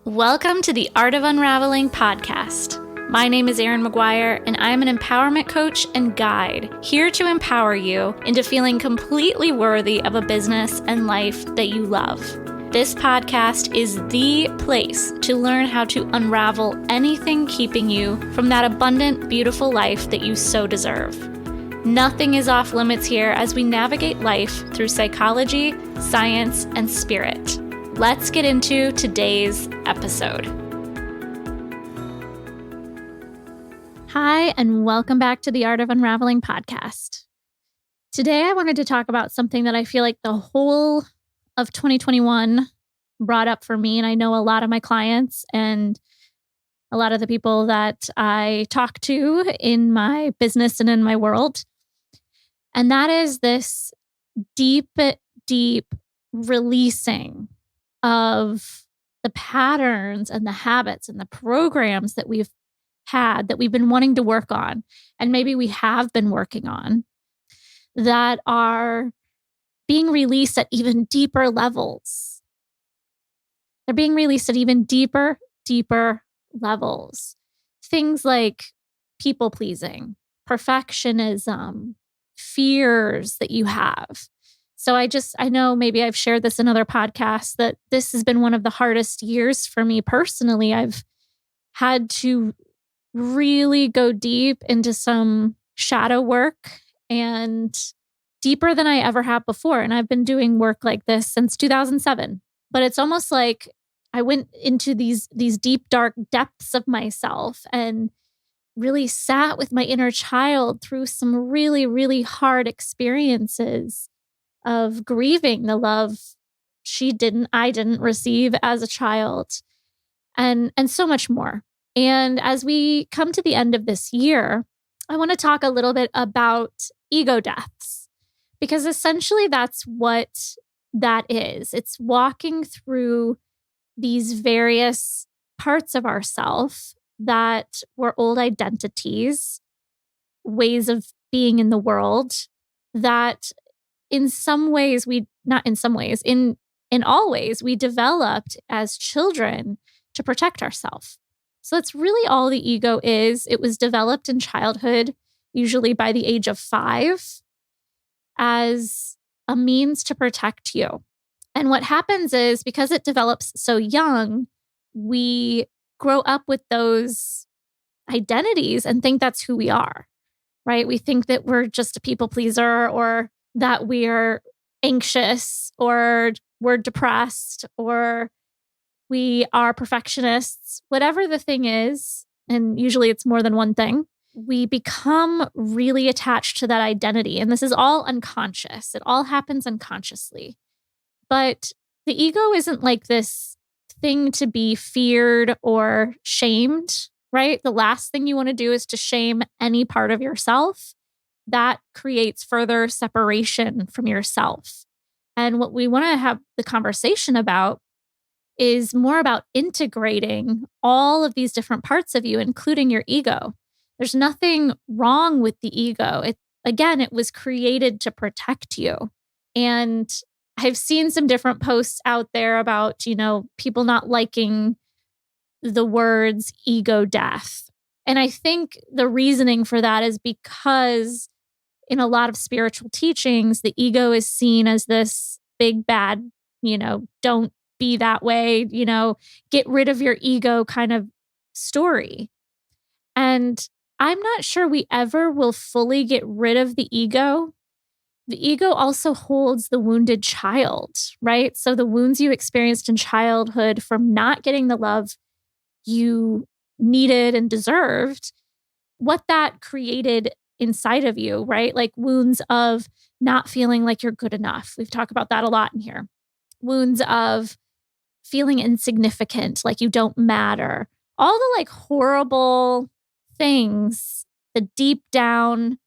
Welcome to the Art of Unraveling podcast. My name is Erin McGuire, and I'm an empowerment coach and guide here to empower you into feeling completely worthy of a business and life that you love. This podcast is the place to learn how to unravel anything keeping you from that abundant, beautiful life that you so deserve. Nothing is off limits here as we navigate life through psychology, science, and spirit. Let's get into today's episode. Hi, and welcome back to the Art of Unraveling podcast. Today, I wanted to talk about something that I feel like the whole of 2021 brought up for me, and I know a lot of my clients and a lot of the people that I talk to in my business and in my world. And that is this deep releasing of the patterns and the habits and the programs that we've had, that we've been wanting to work on, and maybe we have been working on, that are being released at even deeper levels. They're being released at even deeper levels. Things like people pleasing, perfectionism, fears that you have. So I know maybe I've shared this in other podcasts that this has been one of the hardest years for me personally. I've had to really go deep into some shadow work, and deeper than I ever have before. And I've been doing work like this since 2007. But it's almost like I went into these deep, dark depths of myself and really sat with my inner child through some really, really hard experiences of grieving the love I didn't receive as a child, and so much more. And as we come to the end of this year, I want to talk a little bit about ego deaths, because essentially that's what that is. It's walking through these various parts of ourself that were old identities, ways of being in the world that in all ways, we developed as children to protect ourselves. So that's really all the ego is. It was developed in childhood, usually by the age of 5, as a means to protect you. And what happens is, because it develops so young, we grow up with those identities and think that's who we are, right? We think that we're just a people pleaser, or that we're anxious, or we're depressed, or we are perfectionists, whatever the thing is, and usually it's more than one thing, we become really attached to that identity. And this is all unconscious. It all happens unconsciously. But the ego isn't like this thing to be feared or shamed, right? The last thing you want to do is to shame any part of yourself. That creates further separation from yourself. And what we want to have the conversation about is more about integrating all of these different parts of you, including your ego. There's nothing wrong with the ego. It was created to protect you. And I've seen some different posts out there about, people not liking the words ego death. And I think the reasoning for that is because in a lot of spiritual teachings, the ego is seen as this big bad, don't be that way, get rid of your ego kind of story. And I'm not sure we ever will fully get rid of the ego. The ego also holds the wounded child, right? So the wounds you experienced in childhood from not getting the love you needed and deserved, what that created inside of you, right? Like wounds of not feeling like you're good enough. We've talked about that a lot in here. Wounds of feeling insignificant, like you don't matter. All the horrible things, the deep down,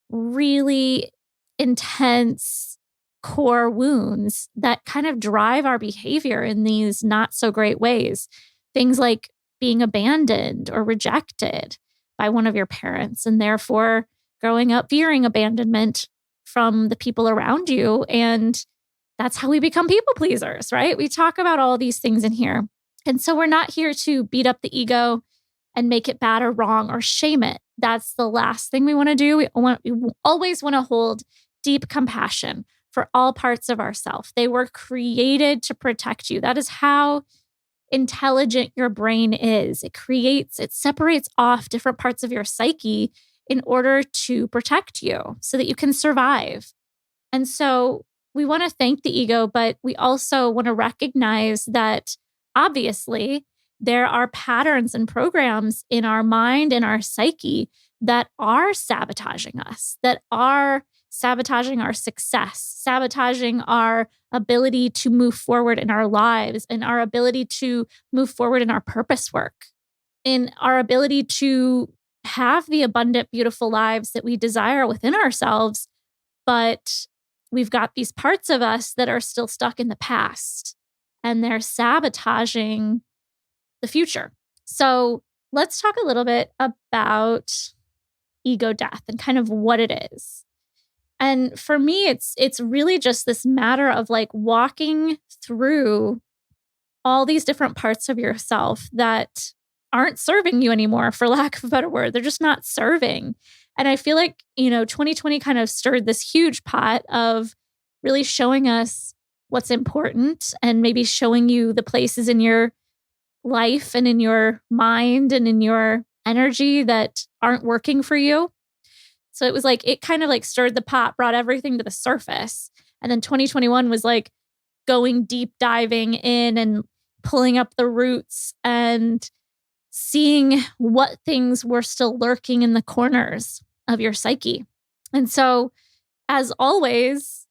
really intense core wounds that kind of drive our behavior in these not so great ways. Things like being abandoned or rejected by one of your parents, and therefore growing up fearing abandonment from the people around you. And that's how we become people pleasers, right? We talk about all these things in here. And so we're not here to beat up the ego and make it bad or wrong or shame it. That's the last thing we want to do. We always want to hold deep compassion for all parts of ourself. They were created to protect you. That is how intelligent your brain is. It separates off different parts of your psyche in order to protect you so that you can survive. And so we want to thank the ego, but we also want to recognize that obviously there are patterns and programs in our mind and our psyche that are sabotaging us, that are sabotaging our success, sabotaging our ability to move forward in our lives and our ability to move forward in our purpose work, in our ability to have the abundant, beautiful lives that we desire within ourselves. But we've got these parts of us that are still stuck in the past and they're sabotaging the future. So let's talk a little bit about ego death and kind of what it is. And for me, it's really just this matter of like walking through all these different parts of yourself that aren't serving you anymore, for lack of a better word. They're just not serving. And I feel like, 2020 kind of stirred this huge pot of really showing us what's important and maybe showing you the places in your life and in your mind and in your energy that aren't working for you. So it was like, it kind of like stirred the pot, brought everything to the surface. And then 2021 was like going deep diving in and pulling up the roots and seeing what things were still lurking in the corners of your psyche. And so, as always,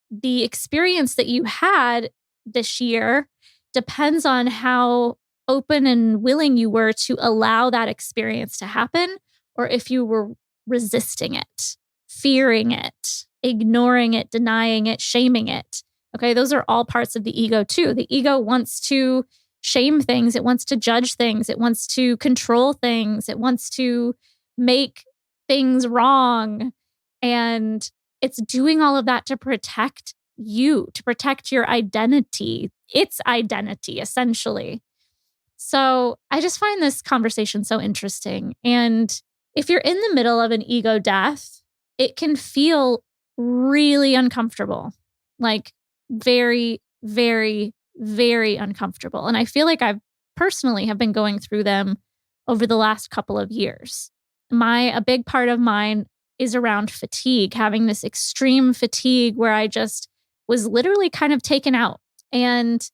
the experience that you had this year depends on how open and willing you were to allow that experience to happen, or if you were resisting it, fearing it, ignoring it, denying it, shaming it. Okay, those are all parts of the ego too. The ego wants to shame things. It wants to judge things. It wants to control things. It wants to make things wrong. And it's doing all of that to protect you, to protect your identity, its identity, essentially. So I just find this conversation so interesting. And if you're in the middle of an ego death, it can feel really uncomfortable, like very, very, very uncomfortable. And I feel like I've personally have been going through them over the last couple of years. A big part of mine is around fatigue, having this extreme fatigue where I just was literally kind of taken out. And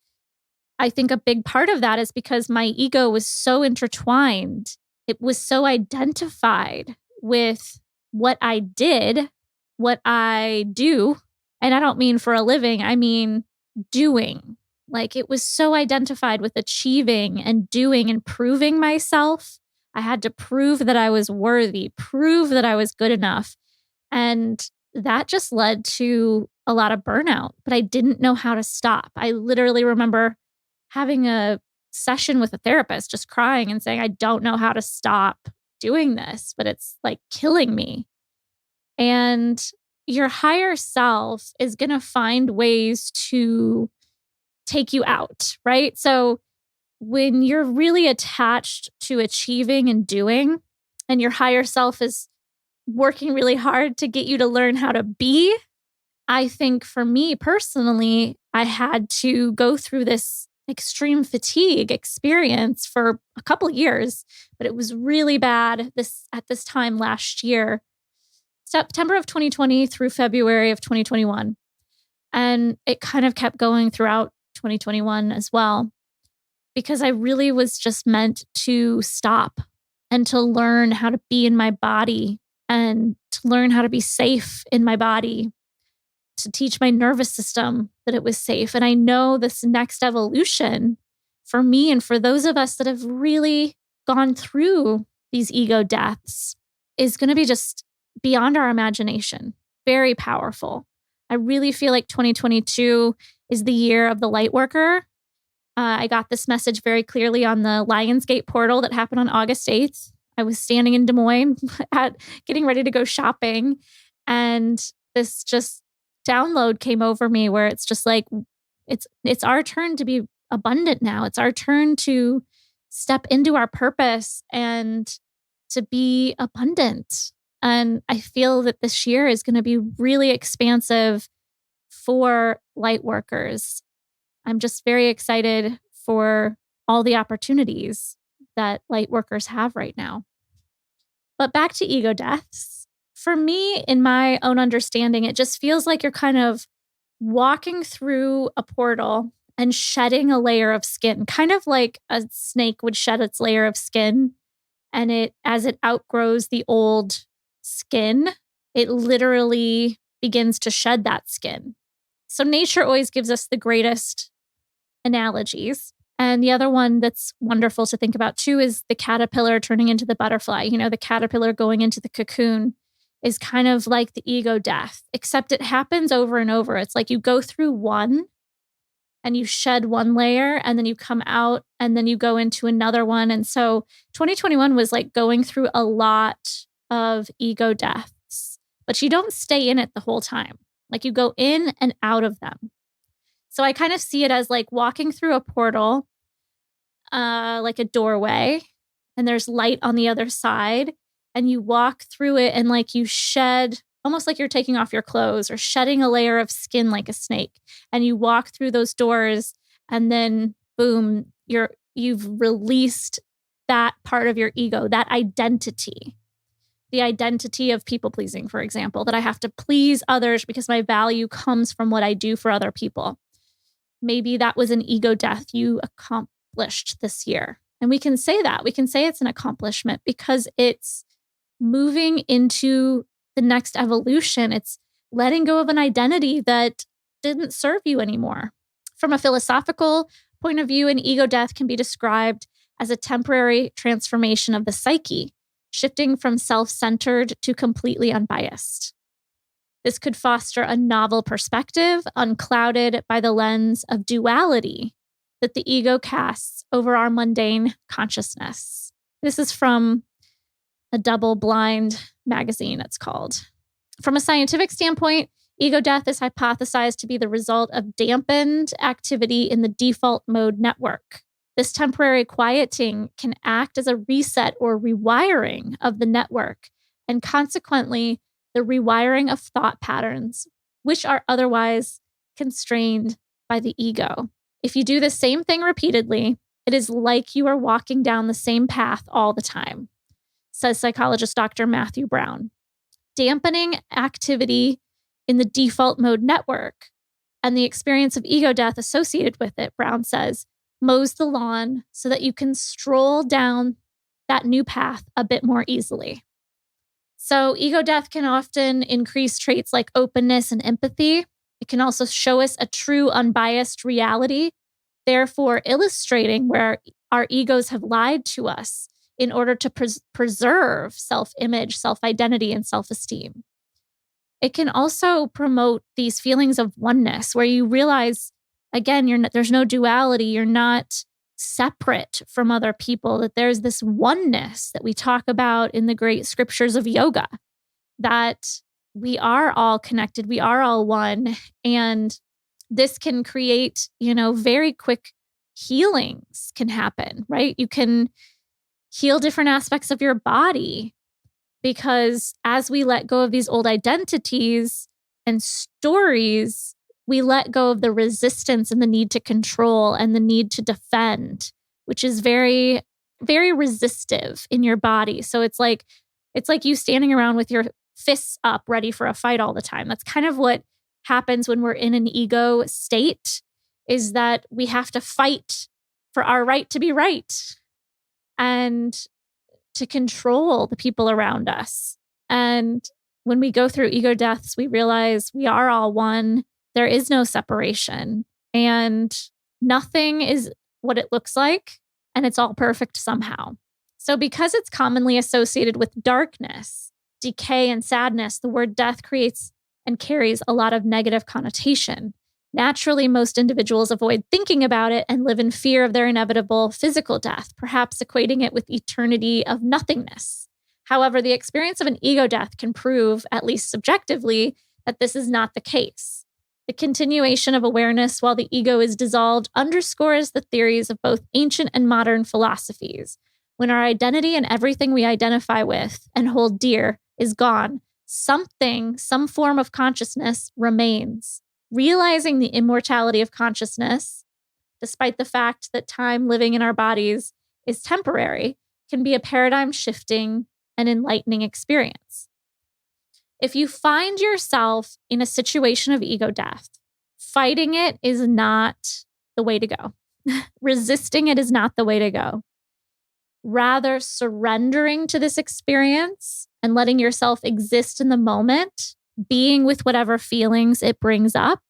I think a big part of that is because my ego was so intertwined. It was so identified with what I did, what I do. And I don't mean for a living, I mean doing. Like it was so identified with achieving and doing and proving myself. I had to prove that I was worthy, prove that I was good enough. And that just led to a lot of burnout, but I didn't know how to stop. I literally remember having a session with a therapist, just crying and saying, I don't know how to stop doing this, but it's like killing me. And your higher self is going to find ways to take you out, right? So when you're really attached to achieving and doing, and your higher self is working really hard to get you to learn how to be, I think for me personally, I had to go through this extreme fatigue experience for a couple years, but it was really bad at this time last year, September of 2020 through February of 2021. And it kind of kept going throughout 2021 as well, because I really was just meant to stop and to learn how to be in my body and to learn how to be safe in my body, to teach my nervous system that it was safe. And I know this next evolution for me and for those of us that have really gone through these ego deaths is going to be just beyond our imagination, very powerful. I really feel like 2022 is the year of the light worker. I got this message very clearly on the Lionsgate portal that happened on August 8th. I was standing in Des Moines getting ready to go shopping. And this just download came over me where it's just like, it's our turn to be abundant now. It's our turn to step into our purpose and to be abundant. And I feel that this year is going to be really expansive for light workers. I'm just very excited for all the opportunities that light workers have right now. But back to ego deaths. For me, in my own understanding, it just feels like you're kind of walking through a portal and shedding a layer of skin, kind of like a snake would shed its layer of skin. And as it outgrows the old skin, it literally begins to shed that skin. So nature always gives us the greatest analogies. And the other one that's wonderful to think about too is the caterpillar turning into the butterfly. The caterpillar going into the cocoon is kind of like the ego death, except it happens over and over. It's like you go through one and you shed one layer and then you come out and then you go into another one. And so 2021 was like going through a lot of ego deaths, but you don't stay in it the whole time. Like you go in and out of them. So I kind of see it as like walking through a portal, like a doorway, and there's light on the other side, and you walk through it and like you shed, almost like you're taking off your clothes or shedding a layer of skin like a snake, and you walk through those doors, and then boom, you've released that part of your ego, that identity. The identity of people pleasing, for example, that I have to please others because my value comes from what I do for other people. Maybe that was an ego death you accomplished this year. And we can say that. We can say it's an accomplishment because it's moving into the next evolution. It's letting go of an identity that didn't serve you anymore. From a philosophical point of view, an ego death can be described as a temporary transformation of the psyche, shifting from self-centered to completely unbiased. This could foster a novel perspective, unclouded by the lens of duality that the ego casts over our mundane consciousness. This is from a double-blind magazine, it's called. From a scientific standpoint, ego death is hypothesized to be the result of dampened activity in the default mode network. This temporary quieting can act as a reset or rewiring of the network, and consequently, the rewiring of thought patterns, which are otherwise constrained by the ego. If you do the same thing repeatedly, it is like you are walking down the same path all the time, says psychologist Dr. Matthew Brown. Dampening activity in the default mode network and the experience of ego death associated with it, Brown says, mows the lawn so that you can stroll down that new path a bit more easily. So ego death can often increase traits like openness and empathy. It can also show us a true unbiased reality, therefore illustrating where our egos have lied to us in order to preserve self-image, self-identity, and self-esteem. It can also promote these feelings of oneness where you realize, again, there's no duality. You're not separate from other people, that there's this oneness that we talk about in the great scriptures of yoga, that we are all connected, we are all one. And this can create, very quick healings can happen, right? You can heal different aspects of your body because as we let go of these old identities and stories, we let go of the resistance and the need to control and the need to defend, which is very, very resistive in your body. So it's like you standing around with your fists up, ready for a fight all the time. That's kind of what happens when we're in an ego state, is that we have to fight for our right to be right and to control the people around us. And when we go through ego deaths, we realize we are all one. There is no separation, and nothing is what it looks like, and it's all perfect somehow. So because it's commonly associated with darkness, decay, and sadness, the word death creates and carries a lot of negative connotation. Naturally, most individuals avoid thinking about it and live in fear of their inevitable physical death, perhaps equating it with eternity of nothingness. However, the experience of an ego death can prove, at least subjectively, that this is not the case. The continuation of awareness while the ego is dissolved underscores the theories of both ancient and modern philosophies. When our identity and everything we identify with and hold dear is gone, some form of consciousness remains. Realizing the immortality of consciousness, despite the fact that time living in our bodies is temporary, can be a paradigm-shifting and enlightening experience. If you find yourself in a situation of ego death, fighting it is not the way to go. Resisting it is not the way to go. Rather, surrendering to this experience and letting yourself exist in the moment, being with whatever feelings it brings up,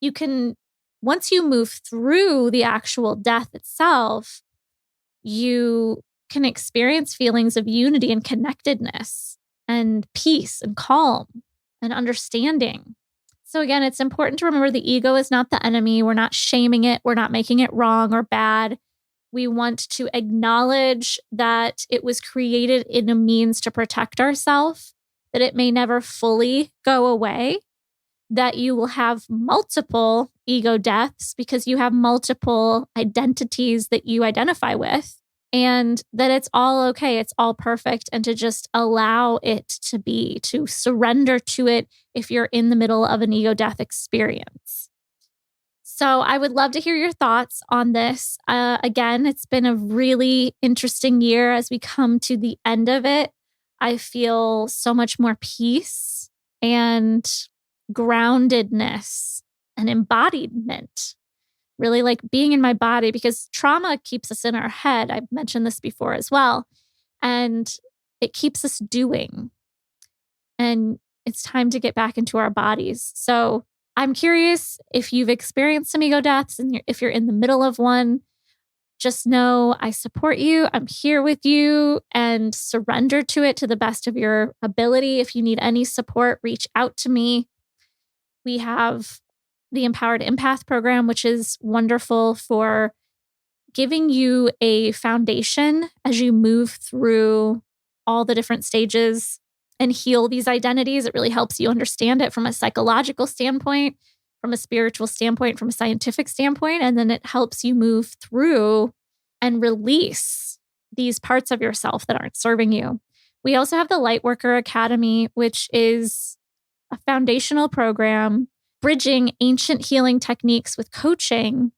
you can, once you move through the actual death itself, you can experience feelings of unity and connectedness and peace and calm and understanding. So again, it's important to remember the ego is not the enemy. We're not shaming it. We're not making it wrong or bad. We want to acknowledge that it was created in a means to protect ourselves, that it may never fully go away, that you will have multiple ego deaths because you have multiple identities that you identify with, and that it's all okay, it's all perfect, and to just allow it to be, to surrender to it if you're in the middle of an ego death experience. So I would love to hear your thoughts on this. Again, it's been a really interesting year as we come to the end of it. I feel so much more peace and groundedness and embodiment. Really like being in my body, because trauma keeps us in our head. I've mentioned this before as well. And it keeps us doing. And it's time to get back into our bodies. So I'm curious if you've experienced some ego deaths and if you're in the middle of one, just know I support you. I'm here with you, and surrender to it to the best of your ability. If you need any support, reach out to me. We have the Empowered Empath program, which is wonderful for giving you a foundation as you move through all the different stages and heal these identities. It really helps you understand it from a psychological standpoint, from a spiritual standpoint, from a scientific standpoint, and then it helps you move through and release these parts of yourself that aren't serving you. We also have the Lightworker Academy, which is a foundational program bridging ancient healing techniques with coaching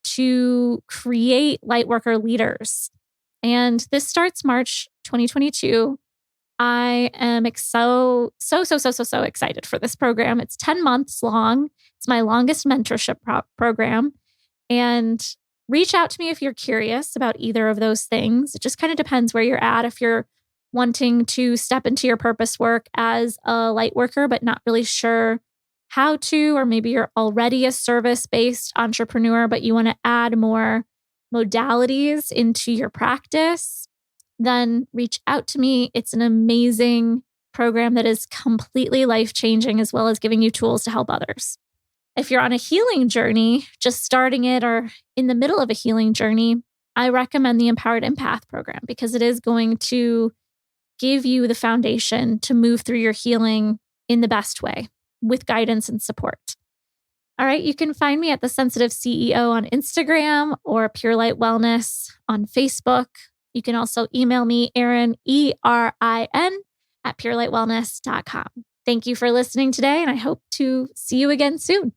to create Lightworker leaders. And this starts March 2022. I am so excited for this program. It's 10 months long. It's my longest mentorship program. And reach out to me if you're curious about either of those things. It just kind of depends where you're at. If you're wanting to step into your purpose work as a light worker, but not really sure how to, or maybe you're already a service-based entrepreneur, but you want to add more modalities into your practice, then reach out to me. It's an amazing program that is completely life-changing, as well as giving you tools to help others. If you're on a healing journey, just starting it or in the middle of a healing journey, I recommend the Empowered Empath program, because it is going to give you the foundation to move through your healing in the best way with guidance and support. All right, you can find me at The Sensitive CEO on Instagram or Pure Light Wellness on Facebook. You can also email me, Erin, ERIN, at purelightwellness.com. Thank you for listening today, and I hope to see you again soon.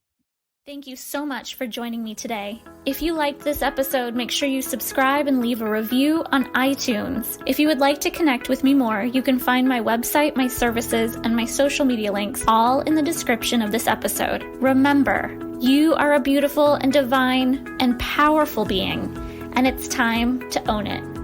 Thank you so much for joining me today. If you liked this episode, make sure you subscribe and leave a review on iTunes. If you would like to connect with me more, you can find my website, my services, and my social media links all in the description of this episode. Remember, you are a beautiful and divine and powerful being, and it's time to own it.